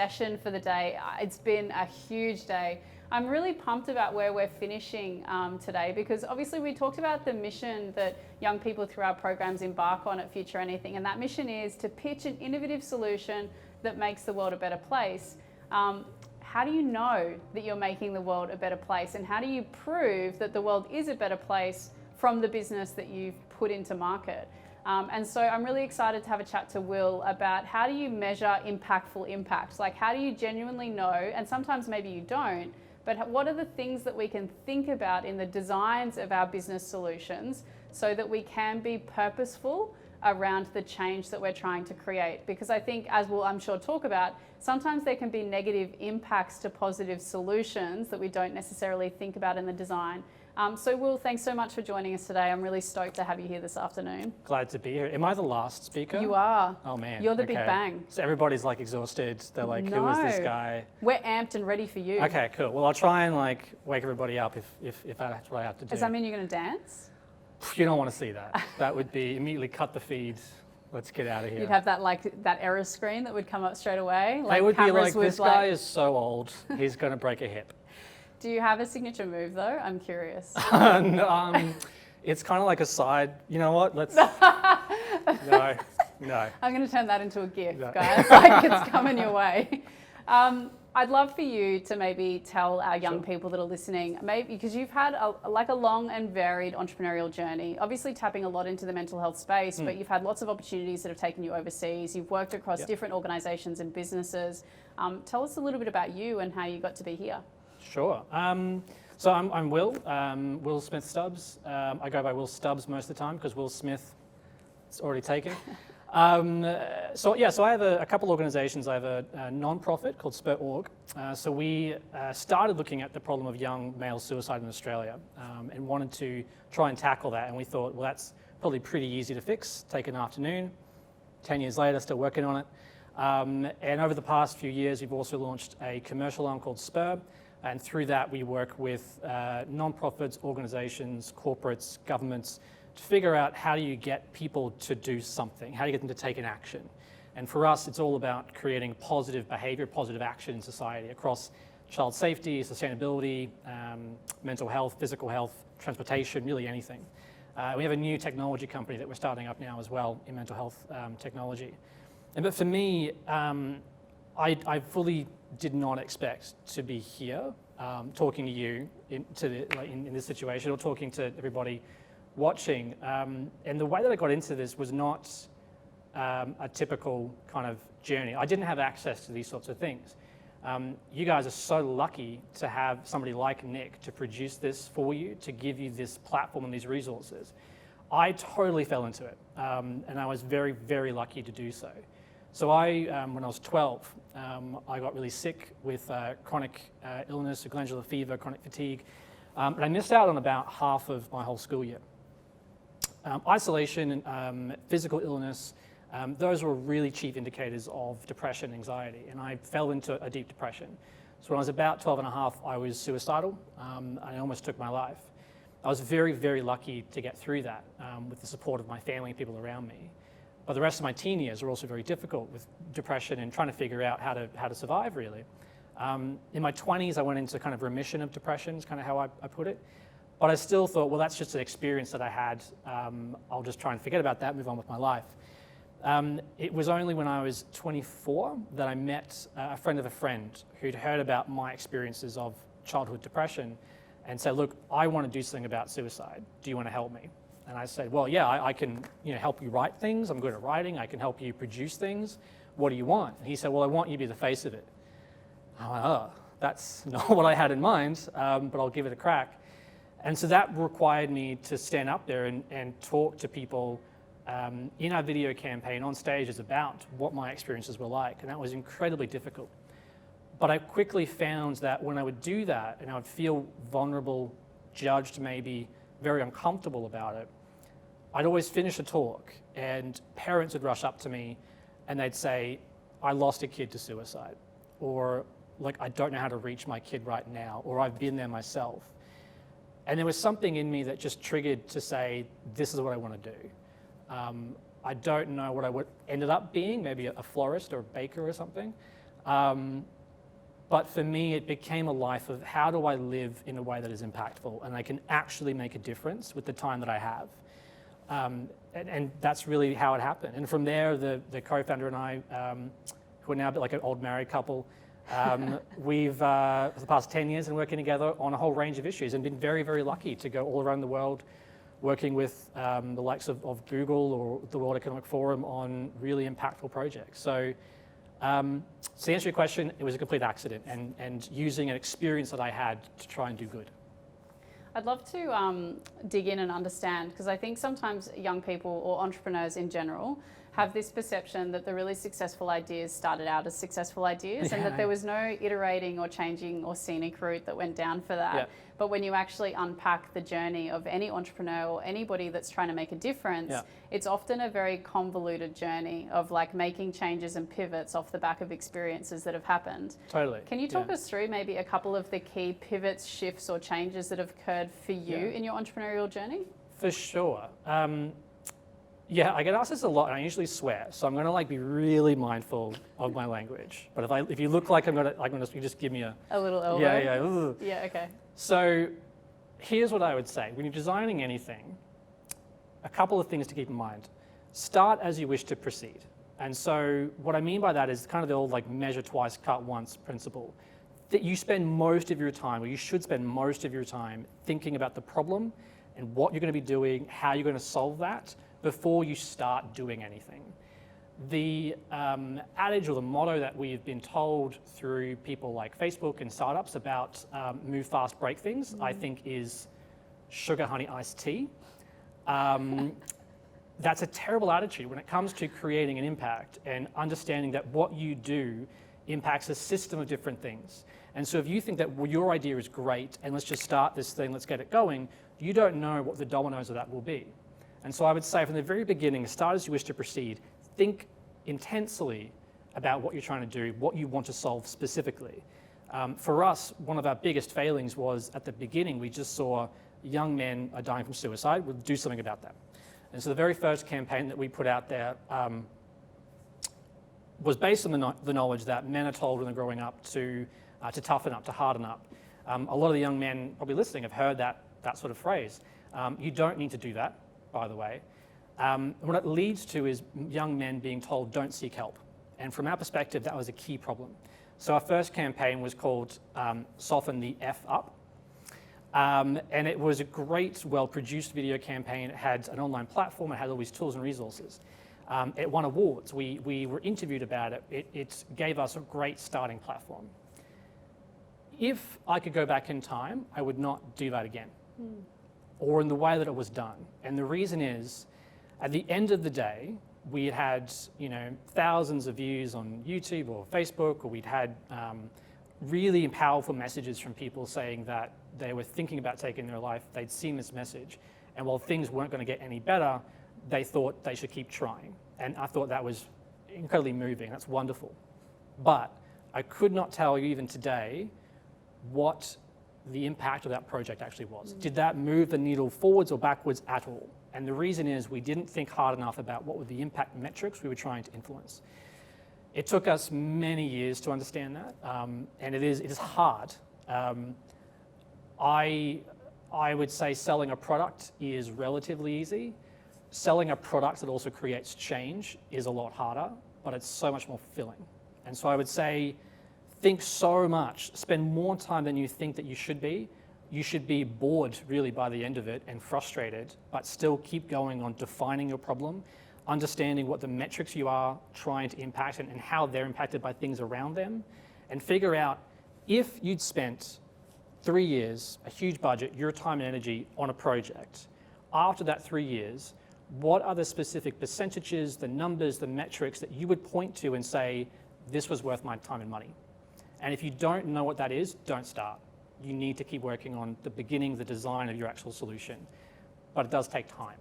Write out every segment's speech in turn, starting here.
session for the day. It's been a huge day. I'm really pumped about where we're finishing today, because obviously we talked about the mission that young people through our programs embark on at Future Anything, and that mission is to pitch an innovative solution that makes the world a better place. How do you know that you're making the world a better place, and how do you prove that the world is a better place from the business that you've put into market? And so I'm really excited to have a chat to Will about how do you measure impactful impact? Like, how do you genuinely know, and sometimes maybe you don't, but what are the things that we can think about in the designs of our business solutions so that we can be purposeful around the change that we're trying to create? Because I think, as we'll, I'm sure, talk about, sometimes there can be negative impacts to positive solutions that we don't necessarily think about in the design. So Will, thanks so much for joining us today. I'm really stoked to have you here this afternoon. Glad to be here. Am I the last speaker? You are. Oh man. You're the big bang. So everybody's like exhausted. They're like, who is this guy? We're amped and ready for you. Okay, cool. Well, I'll try and like wake everybody up if that's what I have to do. Does that mean you're going to dance? You don't want to see that. That would be immediately cut the feed. Let's get out of here. You'd have that that error screen that would come up straight away. They would be like, this guy is so old, he's going to break a hip. Do you have a signature move though? I'm curious. It's kind of like a side, you know what, let's, no. I'm going to turn that into a GIF, No. guys, like it's coming your way. I'd love for you to maybe tell our young people that are listening, maybe because you've had a long and varied entrepreneurial journey, obviously tapping a lot into the mental health space, but you've had lots of opportunities that have taken you overseas. You've worked across different organizations and businesses. Tell us a little bit about you and how you got to be here. Sure. So I'm Will, Will Smith-Stubbs. I go by Will Stubbs most of the time because Will Smith is already taken. So I have a couple organizations. I have a non-profit called Spur.org. So we started looking at the problem of young male suicide in Australia and wanted to try and tackle that. And we thought, well, that's probably pretty easy to fix. Take an afternoon. 10 years later, still working on it. And over the past few years, we've also launched a commercial arm called Spur. And through that, we work with non-profits, organizations, corporates, governments, to figure out how do you get people to do something, how do you get them to take an action. And for us, it's all about creating positive behavior, positive action in society across child safety, sustainability, mental health, physical health, transportation, really anything. We have a new technology company that we're starting up now as well in mental health technology. But for me, I fully did not expect to be here talking to you in this situation, or talking to everybody watching. And the way that I got into this was not a typical kind of journey. I didn't have access to these sorts of things. You guys are so lucky to have somebody like Nick to produce this for you, to give you this platform and these resources. I totally fell into it, and I was very, very lucky to do so. So when I was 12, I got really sick with chronic illness, a glandular fever, chronic fatigue, and I missed out on about half of my whole school year. Isolation, physical illness, those were really chief indicators of depression and anxiety, and I fell into a deep depression. So when I was about 12 and a half, I was suicidal, and I almost took my life. I was very, very lucky to get through that with the support of my family and people around me. But the rest of my teen years were also very difficult with depression and trying to figure out how to survive, really. In my 20s, I went into kind of remission of depression, is kind of how I put it. But I still thought, well, that's just an experience that I had. I'll just try and forget about that, move on with my life. It was only when I was 24 that I met a friend of a friend who'd heard about my experiences of childhood depression and said, look, I want to do something about suicide. Do you want to help me? And I said, well, yeah, I can help you write things. I'm good at writing. I can help you produce things. What do you want? And he said, well, I want you to be the face of it. I went, oh, that's not what I had in mind, but I'll give it a crack. And so that required me to stand up there and talk to people in our video campaign on stages about what my experiences were like. And that was incredibly difficult. But I quickly found that when I would do that and I would feel vulnerable, judged maybe, very uncomfortable about it, I'd always finish a talk and parents would rush up to me and they'd say, I lost a kid to suicide, or like, I don't know how to reach my kid right now, or I've been there myself. And there was something in me that just triggered to say, this is what I want to do. I don't know what I would ended up being, maybe a florist or a baker or something. But for me, it became a life of how do I live in a way that is impactful and I can actually make a difference with the time that I have. And that's really how it happened. And from there, the co-founder and I, who are now a bit like an old married couple, we've, for the past 10 years, been working together on a whole range of issues and been very, very lucky to go all around the world working with the likes of Google or the World Economic Forum on really impactful projects. So to answer your question, it was a complete accident and using an experience that I had to try and do good. I'd love to dig in and understand, because I think sometimes young people or entrepreneurs in general have this perception that the really successful ideas started out as successful ideas and that there was no iterating or changing or scenic route that went down for that. Yeah. But when you actually unpack the journey of any entrepreneur or anybody that's trying to make a difference, it's often a very convoluted journey of like making changes and pivots off the back of experiences that have happened. Totally. Can you talk us through maybe a couple of the key pivots, shifts or changes that have occurred for you in your entrepreneurial journey? For sure. Yeah, I get asked this a lot, and I usually swear, so I'm gonna be really mindful of my language. But if you look like you just give me a little elbow. Yeah, okay. So here's what I would say: when you're designing anything, a couple of things to keep in mind. Start as you wish to proceed. And so what I mean by that is kind of the old measure twice, cut once principle. That you spend most of your time, or you should spend most of your time, thinking about the problem and what you're going to be doing, how you're going to solve that, before you start doing anything. The adage or the motto that we've been told through people like Facebook and startups about move fast, break things, I think is sugar, honey, iced tea. That's a terrible attitude when it comes to creating an impact and understanding that what you do impacts a system of different things. And so if you think that your idea is great and let's just start this thing, let's get it going, you don't know what the dominoes of that will be. And so I would say from the very beginning, start as you wish to proceed. Think intensely about what you're trying to do, what you want to solve specifically. For us, one of our biggest failings was at the beginning, we just saw young men are dying from suicide, we'll do something about that. And so the very first campaign that we put out there was based on the knowledge that men are told when they're growing up to toughen up, to harden up. A lot of the young men probably listening have heard that sort of phrase. You don't need to do that, by the way. What it leads to is young men being told, don't seek help. And from our perspective, that was a key problem. So our first campaign was called Soften the F Up. And it was a great, well-produced video campaign. It had an online platform, it had all these tools and resources. It won awards. We were interviewed about it. It gave us a great starting platform. If I could go back in time, I would not do that again. Or in the way that it was done. And the reason is, at the end of the day, we had thousands of views on YouTube or Facebook, or we'd had really powerful messages from people saying that they were thinking about taking their life, they'd seen this message, and while things weren't going to get any better, they thought they should keep trying. And I thought that was incredibly moving, that's wonderful. But I could not tell you even today what the impact of that project actually was. Did that move the needle forwards or backwards at all? And the reason is we didn't think hard enough about what were the impact metrics we were trying to influence. It took us many years to understand that, and it is hard. I would say selling a product is relatively easy. Selling a product that also creates change is a lot harder, but it's so much more fulfilling. And so I would say, think so much, spend more time than you think that you should be. You should be bored really by the end of it and frustrated, but still keep going on defining your problem, understanding what the metrics you are trying to impact and how they're impacted by things around them, and figure out if you'd spent 3 years, a huge budget, your time and energy on a project, after that 3 years, what are the specific percentages, the numbers, the metrics that you would point to and say, this was worth my time and money? And if you don't know what that is, don't start. You need to keep working on the beginning, the design of your actual solution. But it does take time.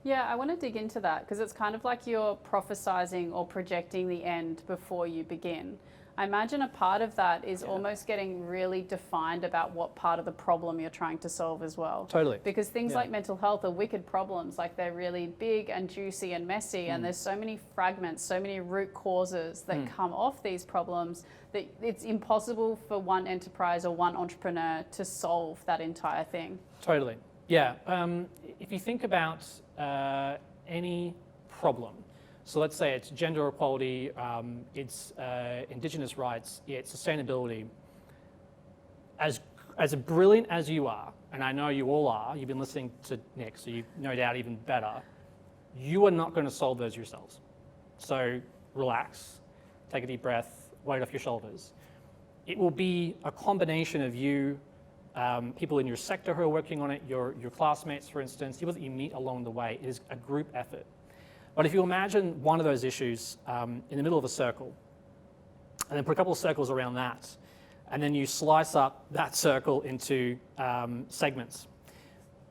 Yeah, I want to dig into that because it's kind of like you're prophesizing or projecting the end before you begin. I imagine a part of that is almost getting really defined about what part of the problem you're trying to solve as well. Totally. Because things like mental health are wicked problems, like they're really big and juicy and messy, and there's so many fragments, so many root causes that come off these problems that it's impossible for one enterprise or one entrepreneur to solve that entire thing. Totally. Yeah. If you think about any problem, so let's say it's gender equality, it's Indigenous rights, it's sustainability. As brilliant as you are, and I know you all are, you've been listening to Nick, so you no doubt even better, you are not going to solve those yourselves. So relax, take a deep breath, weight off your shoulders. It will be a combination of you, people in your sector who are working on it, your classmates, for instance, people that you meet along the way. It is a group effort. But if you imagine one of those issues in the middle of a circle, and then put a couple of circles around that, and then you slice up that circle into segments,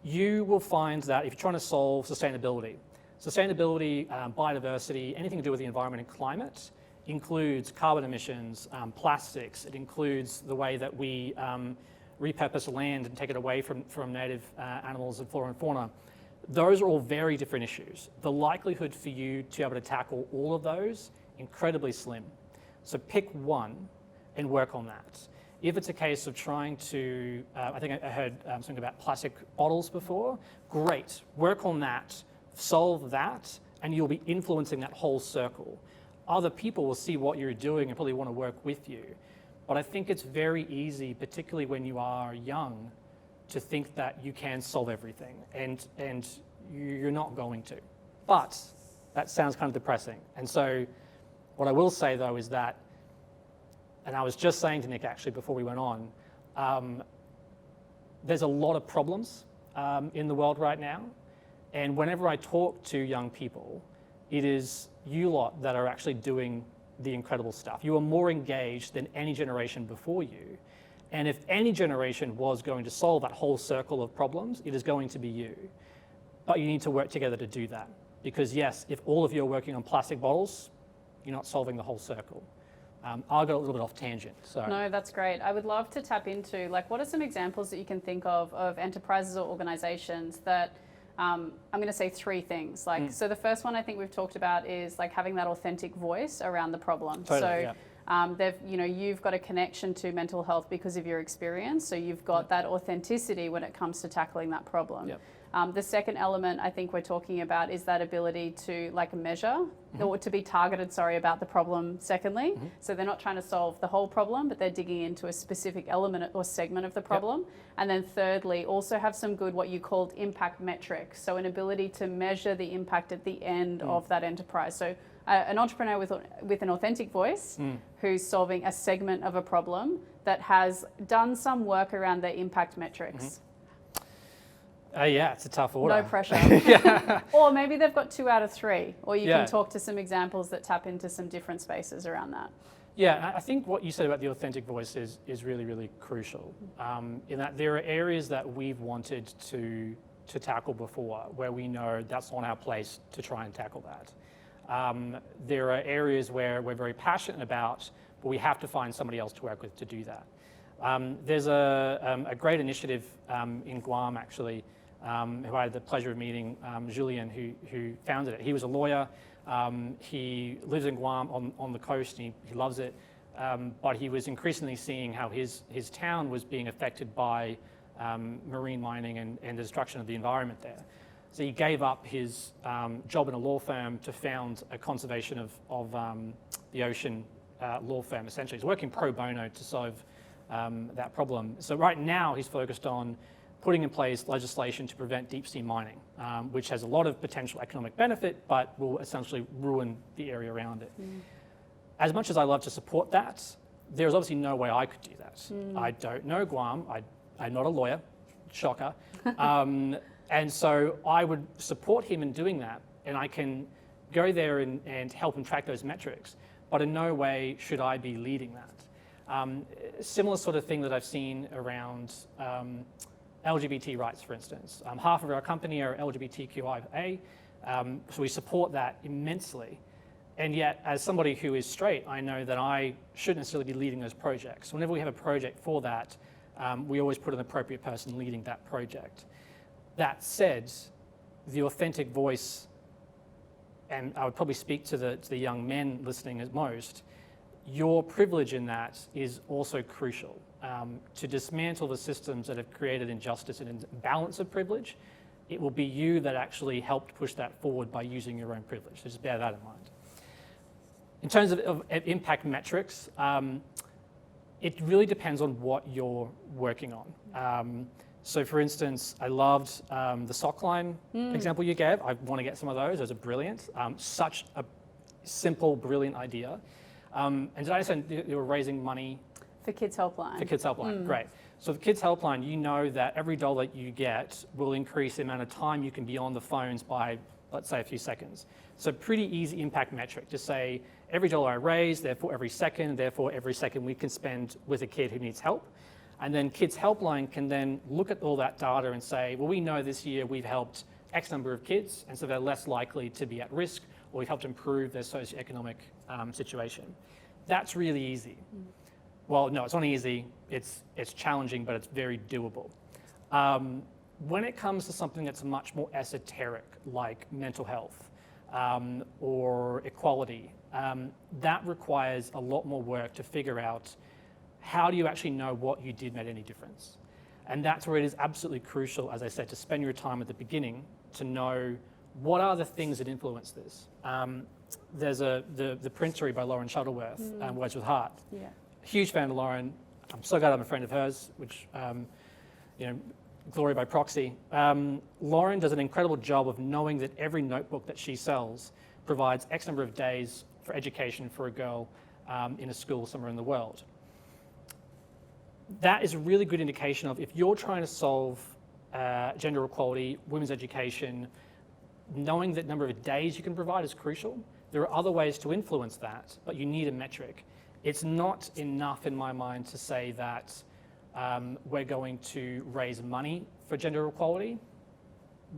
you will find that if you're trying to solve sustainability, biodiversity, anything to do with the environment and climate, includes carbon emissions, plastics. It includes the way that we repurpose land and take it away from native animals and flora and fauna. Those are all very different issues. The likelihood for you to be able to tackle all of those, incredibly slim. So pick one and work on that. If it's a case of trying to, I think I heard something about plastic bottles before, great, work on that, solve that, and you'll be influencing that whole circle. Other people will see what you're doing and probably want to work with you. But I think it's very easy, particularly when you are young, to think that you can solve everything, and you're not going to. But that sounds kind of depressing. And so what I will say, though, is that, and I was just saying to Nick actually before we went on, there's a lot of problems in the world right now. And whenever I talk to young people, it is you lot that are actually doing the incredible stuff. You are more engaged than any generation before you. And if any generation was going to solve that whole circle of problems, it is going to be you. But you need to work together to do that. Because yes, if all of you are working on plastic bottles, you're not solving the whole circle. I got a little bit off tangent. So. No, that's great. I would love to tap into, like, what are some examples that you can think of enterprises or organizations that, I'm going to say three things. Like, so the first one I think we've talked about is like having that authentic voice around the problem. Totally, so you've got a connection to mental health because of your experience. So you've got that authenticity when it comes to tackling that problem. Yep. The second element I think we're talking about is that ability to like measure or to be targeted, about the problem secondly. So they're not trying to solve the whole problem, but they're digging into a specific element or segment of the problem. Yep. And then thirdly, also have some good, what you called impact metrics. So an ability to measure the impact at the end of that enterprise. So an entrepreneur with an authentic voice who's solving a segment of a problem that has done some work around their impact metrics. Yeah, it's a tough order. No pressure. Or maybe they've got 2 out of 3, or you can talk to some examples that tap into some different spaces around that. Yeah, I think what you said about the authentic voice is really, really crucial. In that there are areas that we've wanted to tackle before where we know that's not our place to try and tackle that. There are areas where we're very passionate about, but we have to find somebody else to work with to do that. There's a great initiative in Guam, actually, who I had the pleasure of meeting, Julian, who founded it. He was a lawyer. He lives in Guam on the coast, and he loves it. But he was increasingly seeing how his town was being affected by marine mining and the destruction of the environment there. So he gave up his job in a law firm to found a conservation of the ocean law firm, essentially. He's working pro bono to solve that problem. So right now he's focused on putting in place legislation to prevent deep sea mining, which has a lot of potential economic benefit, but will essentially ruin the area around it. As much as I love to support that, there's obviously no way I could do that. I don't know Guam. I'm not a lawyer, shocker. And so I would support him in doing that, and I can go there and help him track those metrics, but in no way should I be leading that. Similar sort of thing that I've seen around LGBT rights, for instance. Half of our company are LGBTQIA, so we support that immensely. And yet, as somebody who is straight, I know that I shouldn't necessarily be leading those projects. Whenever we have a project for that, we always put an appropriate person leading that project. That said, the authentic voice, and I would probably speak to the young men listening at most, your privilege in that is also crucial. To dismantle the systems that have created injustice and imbalance of privilege, it will be you that actually helped push that forward by using your own privilege. So just bear that in mind. In terms of impact metrics, it really depends on what you're working on. So for instance, I loved the sock line example you gave. I want to get some of those. Those are brilliant. Such a simple, brilliant idea. And did I understand you were raising money? For Kids Helpline. For Kids Helpline, great. So the Kids Helpline, you know that every dollar you get will increase the amount of time you can be on the phones by, let's say, a few seconds. So pretty easy impact metric to say, every dollar I raise, therefore every second we can spend with a kid who needs help. And then Kids Helpline can then look at all that data and say, well, we know this year we've helped X number of kids, and so they're less likely to be at risk, or we've helped improve their socioeconomic situation. That's really easy. Well, no, it's not easy. It's challenging, but it's very doable. When it comes to something that's much more esoteric, like mental health or equality, that requires a lot more work to figure out how do you actually know what you did made any difference. And that's where it is absolutely crucial, as I said, to spend your time at the beginning to know what are the things that influence this. There's the Prince story by Lauren Shuttleworth, Words with Heart. Yeah. Huge fan of Lauren. I'm so glad I'm a friend of hers, which, glory by proxy. Lauren does an incredible job of knowing that every notebook that she sells provides X number of days for education for a girl in a school somewhere in the world. That is a really good indication of if you're trying to solve gender equality, women's education, knowing that number of days you can provide is crucial. There are other ways to influence that, but you need a metric. It's not enough in my mind to say that we're going to raise money for gender equality.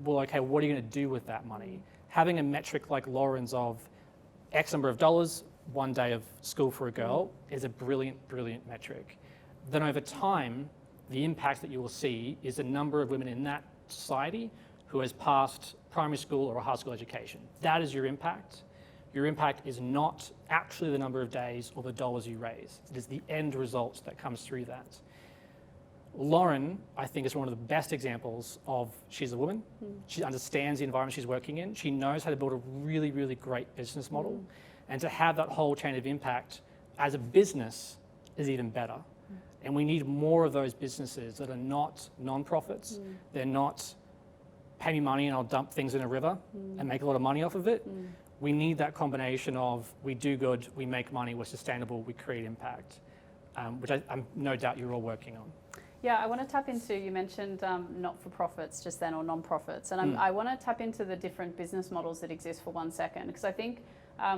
Well, okay, what are you going to do with that money? Having a metric like Lauren's of X number of dollars, 1 day of school for a girl is a brilliant, brilliant metric. Then over time, the impact that you will see is the number of women in that society who has passed primary school or a high school education. That is your impact. Your impact is not actually the number of days or the dollars you raise. It is the end result that comes through that. Lauren, I think, is one of the best examples of she's a woman. She understands the environment she's working in. She knows how to build a really, really great business model. And to have that whole chain of impact as a business is even better. And we need more of those businesses that are not non-profits. They're not pay me money and I'll dump things in a river and make a lot of money off of it. We need that combination of we do good, we make money, we're sustainable, we create impact, which I'm no doubt you're all working on. Yeah, I want to tap into, you mentioned not-for-profits just then, or non-profits, and I want to tap into the different business models that exist for 1 second, because I think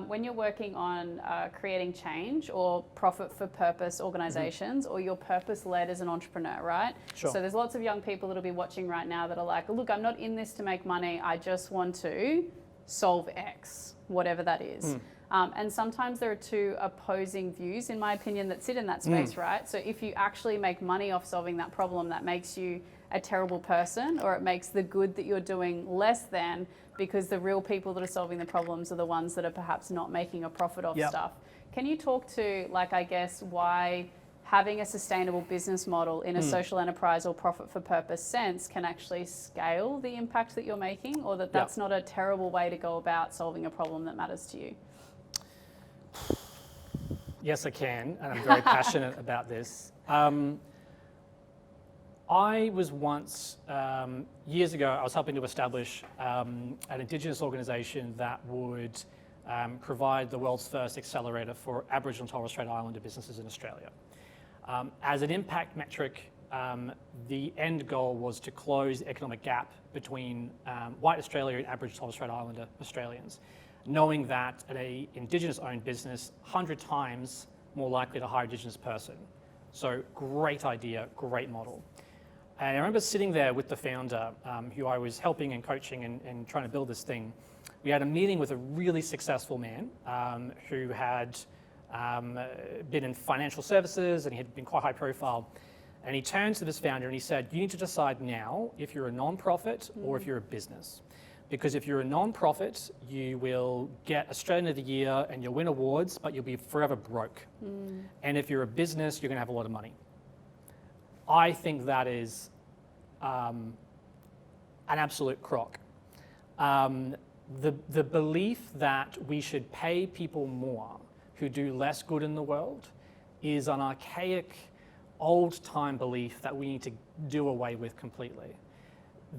when you're working on creating change or profit-for-purpose organizations, or you're purpose-led as an entrepreneur, right? Sure. So there's lots of young people that'll be watching right now that are like, look, I'm not in this to make money, I just want to solve X, whatever that is. And sometimes there are two opposing views, in my opinion, that sit in that space, right? So if you actually make money off solving that problem, that makes you a terrible person, or it makes the good that you're doing less than, because the real people that are solving the problems are the ones that are perhaps not making a profit off stuff. Can you talk to, like, I guess, why having a sustainable business model in a social enterprise or profit for purpose sense can actually scale the impact that you're making, or that that's not a terrible way to go about solving a problem that matters to you? Yes, I can, and I'm very passionate about this. I was once, years ago, I was helping to establish an Indigenous organisation that would provide the world's first accelerator for Aboriginal and Torres Strait Islander businesses in Australia. As an impact metric, the end goal was to close the economic gap between white Australia and Aboriginal and Torres Strait Islander Australians, knowing that an Indigenous-owned business 100 times more likely to hire an Indigenous person. So great idea, great model. And I remember sitting there with the founder, who I was helping and coaching and trying to build this thing. We had a meeting with a really successful man who had been in financial services, and he had been quite high profile. And he turned to this founder and he said, you need to decide now if you're a non-profit or if you're a business. Because if you're a non-profit, you will get Australian of the Year and you'll win awards, but you'll be forever broke. And if you're a business, you're going to have a lot of money. I think that is an absolute crock. The belief that we should pay people more who do less good in the world is an archaic, old-time belief that we need to do away with completely.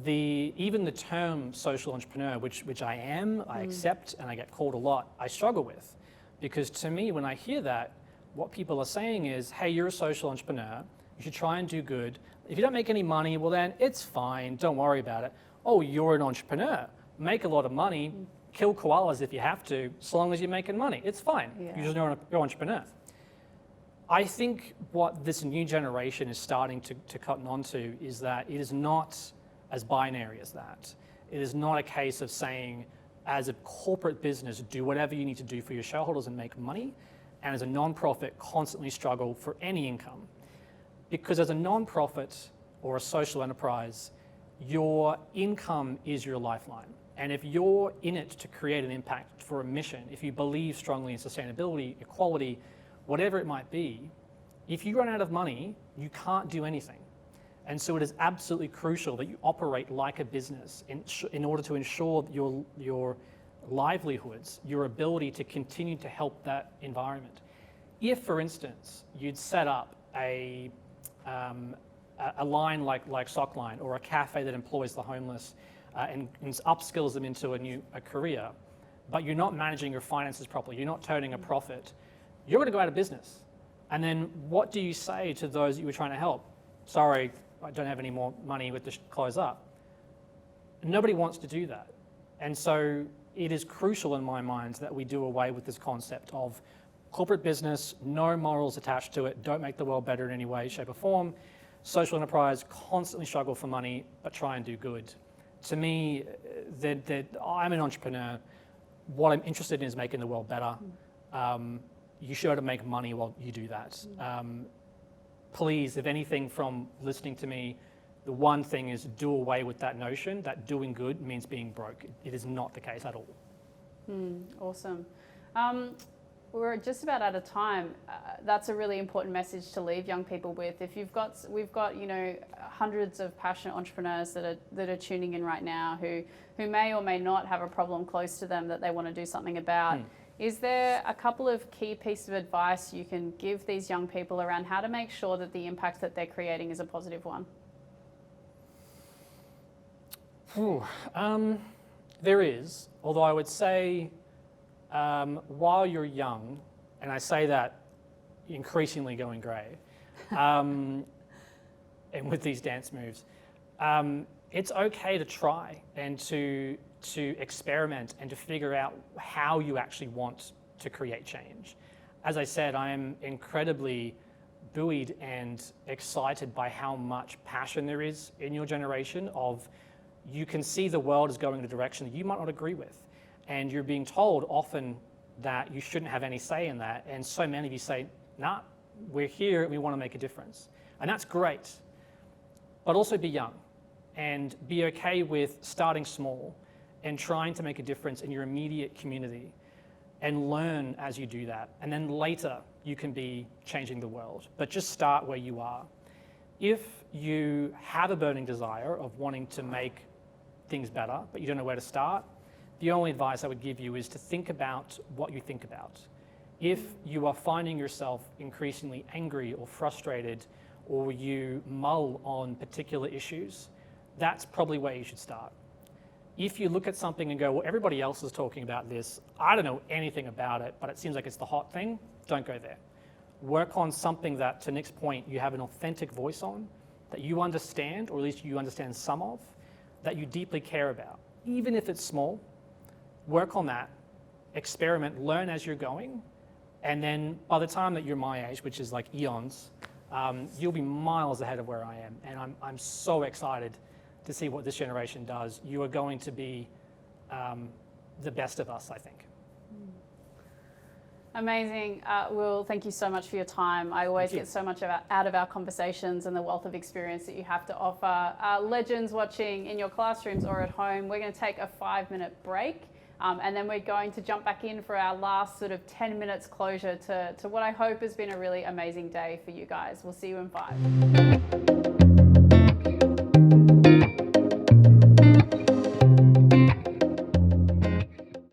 Even the term social entrepreneur, which I am, I accept, and I get called a lot, I struggle with. Because to me, when I hear that, what people are saying is, hey, you're a social entrepreneur, you should try and do good. If you don't make any money, well then, it's fine, don't worry about it. Oh, you're an entrepreneur, make a lot of money, kill koalas if you have to, so long as you're making money, it's fine. Yeah. You're just you're an entrepreneur. I think what this new generation is starting to cotton onto is that it is not as binary as that. It is not a case of saying, as a corporate business, do whatever you need to do for your shareholders and make money, and as a non-profit, constantly struggle for any income. Because as a non-profit or a social enterprise, your income is your lifeline. And if you're in it to create an impact for a mission, if you believe strongly in sustainability, equality, whatever it might be, if you run out of money, you can't do anything. And so it is absolutely crucial that you operate like a business in order to ensure your livelihoods, your ability to continue to help that environment. If, for instance, you'd set up a line like Sockline, or a cafe that employs the homeless and upskills them into a career, but you're not managing your finances properly, you're not turning a profit, you're going to go out of business. And then what do you say to those that you were trying to help? Sorry, I don't have any more money with the close up. Nobody wants to do that. And so it is crucial in my mind that we do away with this concept of corporate business, no morals attached to it, don't make the world better in any way, shape or form. Social enterprise, constantly struggle for money, but try and do good. To me, I'm an entrepreneur. What I'm interested in is making the world better. You should be able to make money while you do that. Please, if anything from listening to me, the one thing is do away with that notion that doing good means being broke. It is not the case at all. Awesome. We're just about out of time. That's a really important message to leave young people with. If we've got hundreds of passionate entrepreneurs that are tuning in right now who may or may not have a problem close to them that they want to do something about. Is there a couple of key pieces of advice you can give these young people around how to make sure that the impact that they're creating is a positive one? There is, although I would say while you're young, and I say that increasingly going grey, and with these dance moves, it's okay to try and to experiment and to figure out how you actually want to create change. As I said, I am incredibly buoyed and excited by how much passion there is in your generation of you can see the world is going in a direction that you might not agree with. And you're being told often that you shouldn't have any say in that. And so many of you say, nah, we're here, we want to make a difference. And that's great. But also be young and be okay with starting small and trying to make a difference in your immediate community and learn as you do that. And then later you can be changing the world, but just start where you are. If you have a burning desire of wanting to make things better, but you don't know where to start, the only advice I would give you is to think about what you think about. If you are finding yourself increasingly angry or frustrated, or you mull on particular issues, that's probably where you should start. If you look at something and go, well, everybody else is talking about this, I don't know anything about it, but it seems like it's the hot thing, don't go there. Work on something that, to Nick's point, you have an authentic voice on, that you understand, or at least you understand some of, that you deeply care about. Even if it's small, work on that, experiment, learn as you're going, and then by the time that you're my age, which is like eons, you'll be miles ahead of where I am. And I'm so excited to see what this generation does. You are going to be the best of us, I think. Amazing. Will, thank you so much for your time. I always get so much out of our conversations and the wealth of experience that you have to offer. Legends watching in your classrooms or at home, we're going to take a 5-minute break. And then we're going to jump back in for our last sort of 10 minutes closure to what I hope has been a really amazing day for you guys. We'll see you in 5.